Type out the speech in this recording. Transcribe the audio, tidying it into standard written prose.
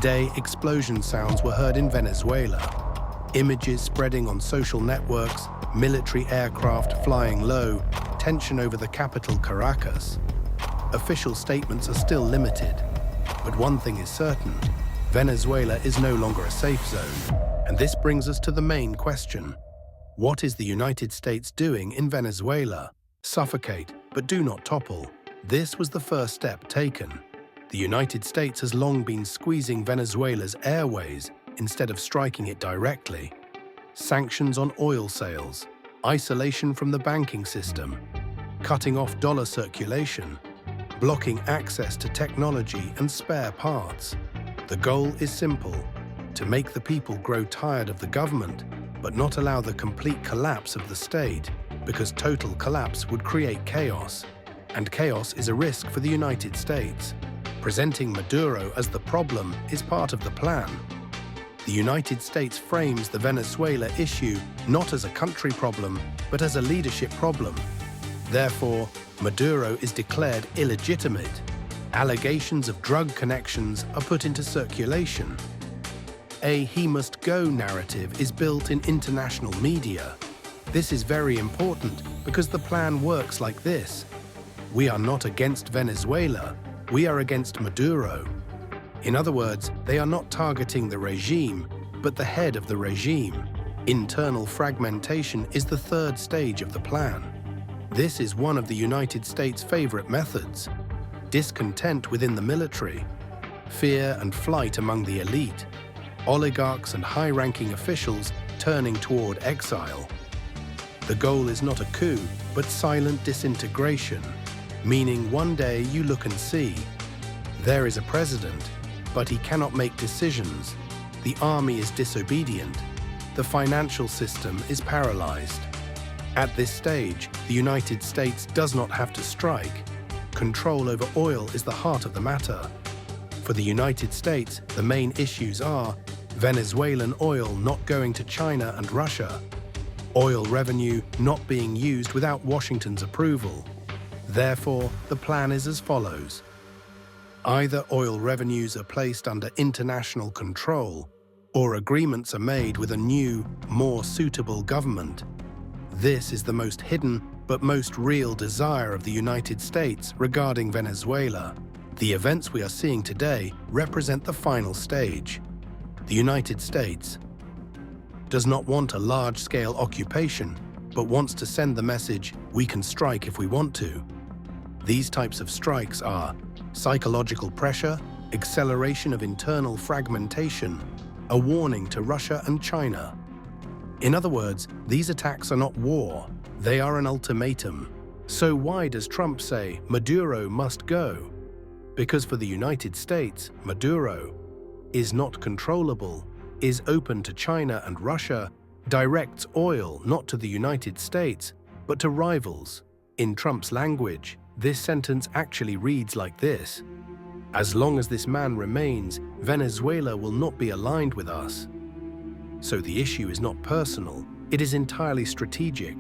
Today, explosion sounds were heard in Venezuela. Images spreading on social networks, military aircraft flying low, tension over the capital Caracas. Official statements are still limited, but one thing is certain: Venezuela is no longer a safe zone. And this brings us to the main question. What is the United States doing in Venezuela? Suffocate, but do not topple. This was the first step taken. The United States has long been squeezing Venezuela's airways instead of striking it directly. Sanctions on oil sales, isolation from the banking system, cutting off dollar circulation, blocking access to technology and spare parts. The goal is simple: to make the people grow tired of the government, but not allow the complete collapse of the state, because total collapse would create chaos, and chaos is a risk for the United States. Presenting Maduro as the problem is part of the plan. The United States frames the Venezuela issue not as a country problem, but as a leadership problem. Therefore, Maduro is declared illegitimate. Allegations of drug connections are put into circulation. A "he must go" narrative is built in international media. This is very important because the plan works like this. We are not against Venezuela, we are against Maduro. In other words, they are not targeting the regime, but the head of the regime. Internal fragmentation is the third stage of the plan. This is one of the United States' favorite methods. Discontent within the military, fear and flight among the elite, oligarchs and high-ranking officials turning toward exile. The goal is not a coup, but silent disintegration, meaning one day you look and see. There is a president, but he cannot make decisions. The army is disobedient. The financial system is paralyzed. At this stage, the United States does not have to strike. Control over oil is the heart of the matter. For the United States, the main issues are Venezuelan oil not going to China and Russia, oil revenue not being used without Washington's approval. Therefore, the plan is as follows. Either oil revenues are placed under international control, or agreements are made with a new, more suitable government. This is the most hidden but most real desire of the United States regarding Venezuela. The events we are seeing today represent the final stage. The United States does not want a large-scale occupation, but wants to send the message, we can strike if we want to. These types of strikes are psychological pressure, acceleration of internal fragmentation, a warning to Russia and China. In other words, these attacks are not war, they are an ultimatum. So why does Trump say Maduro must go? Because for the United States, Maduro is not controllable, is open to China and Russia, directs oil not to the United States, but to rivals. In Trump's language, this sentence actually reads like this: as long as this man remains, Venezuela will not be aligned with us. So the issue is not personal, it is entirely strategic.